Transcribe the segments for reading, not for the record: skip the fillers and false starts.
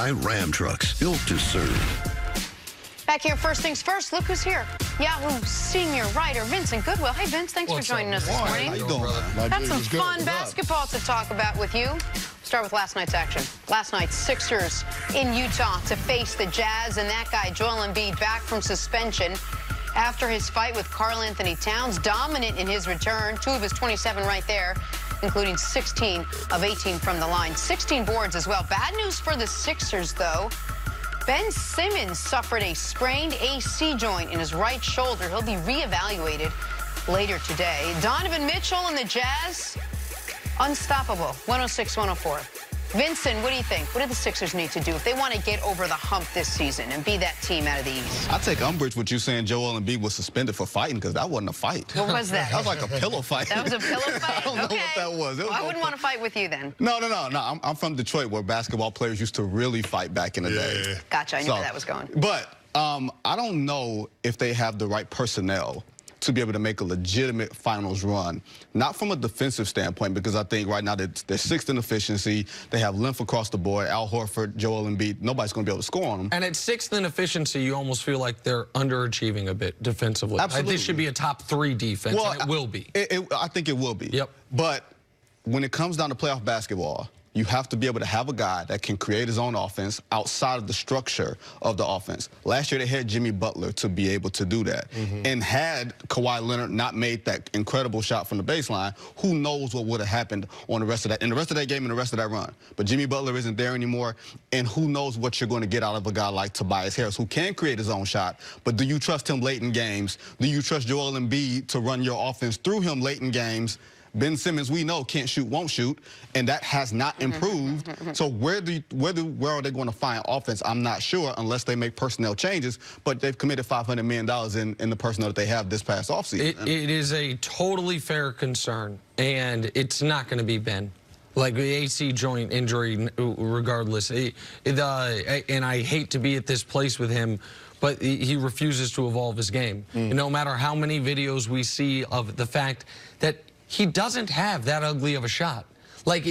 by Ram Trucks, built to serve. Back here, first things first, look who's here. Yahoo senior writer Vincent Goodwill. Hey, Vince, thanks for joining us this morning. How you doing, brother? Got some fun basketball to talk about with you. Start with last night's action. Last night, Sixers in Utah to face the Jazz, and that guy, Joel Embiid, back from suspension after his fight with Karl Anthony Towns. Dominant in his return, 2 of his 27 right there, including 16 of 18 from the line. 16 boards as well. Bad news for the Sixers, though. Ben Simmons suffered a sprained AC joint in his right shoulder. He'll be reevaluated later today. Donovan Mitchell and the Jazz, unstoppable, 106-104. Vincent, what do you think? What do the Sixers need to do if they want to get over the hump this season and be that team out of the East? I take umbrage with you saying Joel Embiid was suspended for fighting, because that wasn't a fight. What was that? That was like a pillow fight. That was a pillow fight? I don't know what that was. Well, I wouldn't want to fight with you then. No. I'm from Detroit, where basketball players used to really fight back in the day. Gotcha. I knew where that was going. But I don't know if they have the right personnel to be able to make a legitimate finals run. Not from a defensive standpoint, because I think right now they're 6th in efficiency. They have length across the board. Al Horford, Joel Embiid. Nobody's going to be able to score on them. And at 6th in efficiency, you almost feel like they're underachieving a bit defensively. Absolutely. This should be a top 3 defense, and it will be. I think it will be. Yep. But when it comes down to playoff basketball, you have to be able to have a guy that can create his own offense outside of the structure of the offense. Last year, they had Jimmy Butler to be able to do that. And had Kawhi Leonard not made that incredible shot from the baseline, who knows what would have happened on the rest of that, in the rest of that game and the rest of that run. But Jimmy Butler isn't there anymore, and who knows what you're going to get out of a guy like Tobias Harris, who can create his own shot, but do you trust him late in games? Do you trust Joel Embiid to run your offense through him late in games? Ben Simmons, we know, can't shoot, won't shoot, and that has not improved. So where are they going to find offense? I'm not sure, unless they make personnel changes, but they've committed $500 million in the personnel that they have this past offseason. It is a totally fair concern, and it's not going to be Ben. Like the AC joint injury, regardless. And I hate to be at this place with him, but he refuses to evolve his game. No matter how many videos we see of the fact that he doesn't have that ugly of a shot. Like,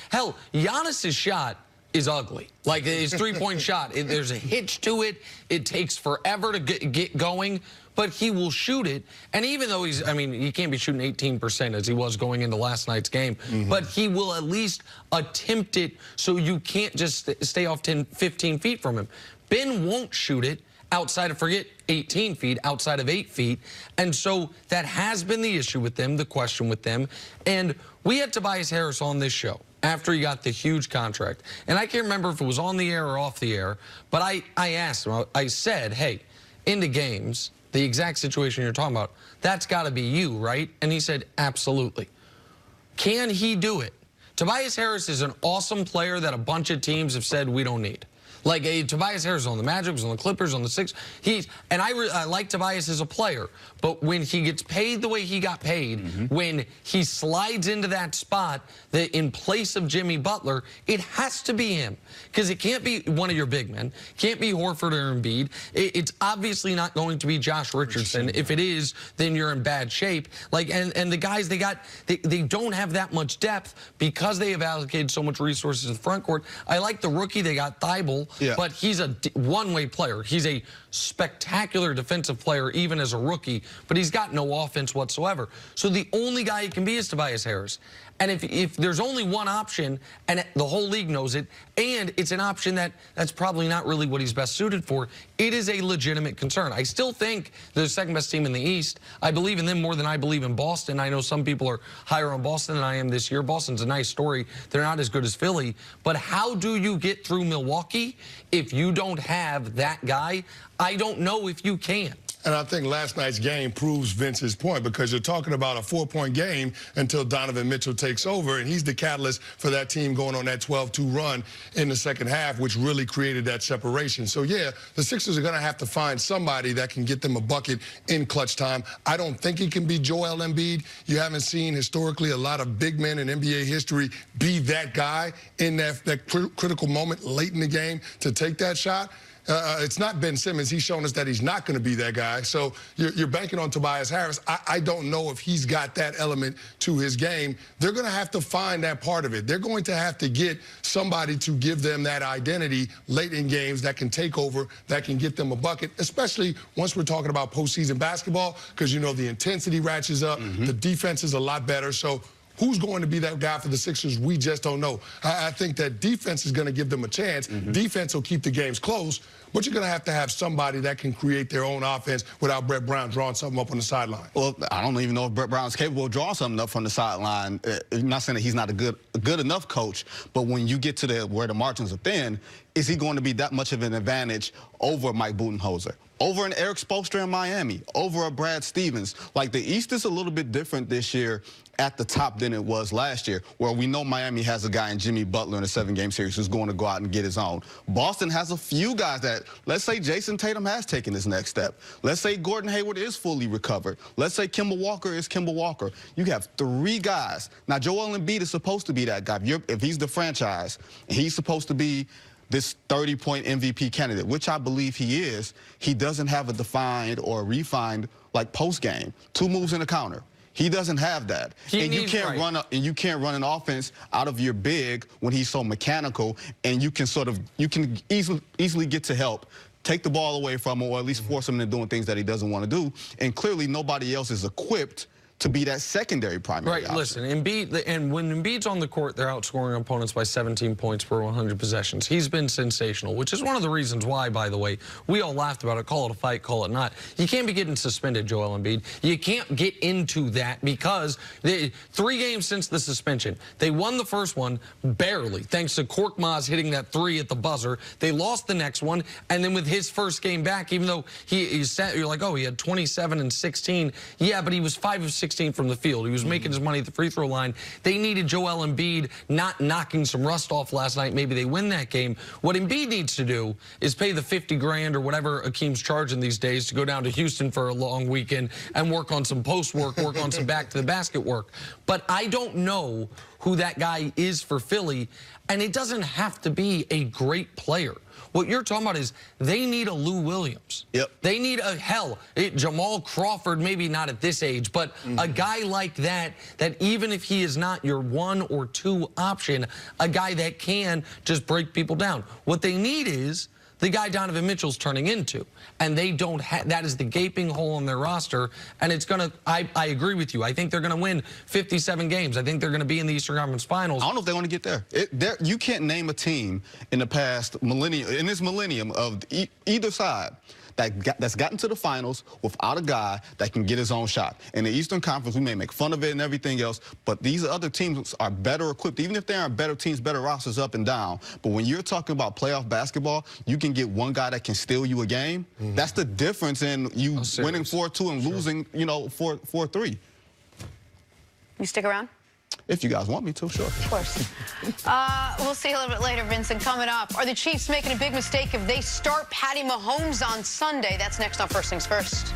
hell, Giannis's shot is ugly. Like, his three-point shot, there's a hitch to it. It takes forever to get going, but he will shoot it. And even though he can't be shooting 18% as he was going into last night's game, but he will at least attempt it, so you can't just stay off 10, 15 feet from him. Ben won't shoot it outside of, forget 18 feet, outside of 8 feet. And so that has been the issue with them, the question with them. And we had Tobias Harris on this show after he got the huge contract. And I can't remember if it was on the air or off the air, but I asked him, I said, hey, into games, the exact situation you're talking about, that's got to be you, right? And he said, absolutely. Can he do it? Tobias Harris is an awesome player that a bunch of teams have said we don't need. Like Tobias Harris on the Magic, was on the Clippers, on the Sixers. I like Tobias as a player, but when he gets paid the way he got paid, when he slides into that spot that in place of Jimmy Butler, it has to be him, because it can't be one of your big men. Can't be Horford or Embiid. It's obviously not going to be Josh Richardson. If it is, then you're in bad shape. Like, and the guys they don't have that much depth because they have allocated so much resources to the front court. I like the rookie they got, Thibault. Yeah. But he's a one-way player. He's a spectacular defensive player, even as a rookie, but he's got no offense whatsoever. So the only guy he can be is Tobias Harris. And if there's only one option, and the whole league knows it, and it's an option that's probably not really what he's best suited for, it is a legitimate concern. I still think they're the second-best team in the East. I believe in them more than I believe in Boston. I know some people are higher on Boston than I am this year. Boston's a nice story. They're not as good as Philly. But how do you get through Milwaukee if you don't have that guy? I don't know if you can. And I think last night's game proves Vince's point, because you're talking about a 4-point game until Donovan Mitchell takes over, and he's the catalyst for that team going on that 12-2 run in the second half, which really created that separation. So, yeah, the Sixers are going to have to find somebody that can get them a bucket in clutch time. I don't think it can be Joel Embiid. You haven't seen historically a lot of big men in NBA history be that guy in that critical moment late in the game to take that shot. It's not Ben Simmons. He's shown us that he's not going to be that guy. So you're banking on Tobias Harris. I don't know if he's got that element to his game. They're going to have to find that part of it. They're going to have to get somebody to give them that identity late in games that can take over, that can get them a bucket, especially once we're talking about postseason basketball, because, you know, the intensity ratchets up, the defense is a lot better. So who's going to be that guy for the Sixers? We just don't know. I think that defense is going to give them a chance. Defense will keep the games close, but you're going to have somebody that can create their own offense without Brett Brown drawing something up on the sideline. Well, I don't even know if Brett Brown's capable of drawing something up from the sideline. I'm not saying that he's not a good enough coach, but when you get to where the margins are thin, is he going to be that much of an advantage over Mike Budenholzer, over an Eric Spoelstra in Miami, over a Brad Stevens? Like, the East is a little bit different this year at the top than it was last year, where we know Miami has a guy in Jimmy Butler in a 7-game series who's going to go out and get his own. Boston has a few guys that, let's say Jason Tatum has taken his next step. Let's say Gordon Hayward is fully recovered. Let's say Kemba Walker is Kemba Walker. You have 3 guys. Now, Joel Embiid is supposed to be that guy. If he's the franchise, he's supposed to be this 30-point MVP candidate, which I believe he is. He doesn't have a defined or refined, like, post game. 2 moves and a counter. He doesn't have that. You can't run an offense out of your big when he's so mechanical, and you can easily get to help, take the ball away from him, or at least force him into doing things that he doesn't want to do. And clearly nobody else is equipped to be that secondary primary option. Listen, Embiid, and when Embiid's on the court, they're outscoring opponents by 17 points per 100 possessions. He's been sensational, which is one of the reasons why, by the way, we all laughed about it. Call it a fight, call it not. You can't be getting suspended, Joel Embiid. You can't get into that because 3 games since the suspension. They won the first one barely, thanks to Korkmaz hitting that 3 at the buzzer. They lost the next one, and then with his first game back, even though you're like, oh, he had 27 and 16. Yeah, but he was 5 of 16 from the field. He was making his money at the free throw line. They needed Joel Embiid not knocking some rust off last night. Maybe they win that game. What Embiid needs to do is pay the 50 grand or whatever Akeem's charging these days to go down to Houston for a long weekend and work on some post work, work on some back to the basket work. But I don't know who that guy is for Philly, and it doesn't have to be a great player. What you're talking about is they need a Lou Williams. Yep. They need Jamal Crawford, maybe not at this age, but a guy like that even if he is not your 1 or 2 option, a guy that can just break people down. What they need is the guy Donovan Mitchell's turning into, and they don't have. That is the gaping hole in their roster, and it's gonna. I agree with you. I think they're gonna win 57 games. I think they're gonna be in the Eastern Conference Finals. I don't know if they want to get there. You can't name a team in the past millennium, in this millennium of either side, that's gotten to the finals without a guy that can get his own shot. In the Eastern Conference, we may make fun of it and everything else, but these other teams are better equipped, even if they aren't better teams, better rosters up and down. But when you're talking about playoff basketball, you can get one guy that can steal you a game. That's the difference in you winning 4-2 and losing, 4-3. You stick around? If you guys want me to, sure. Of course. We'll see a little bit later, Vincent. Coming up, are the Chiefs making a big mistake if they start Patty Mahomes on Sunday? That's next on First Things First.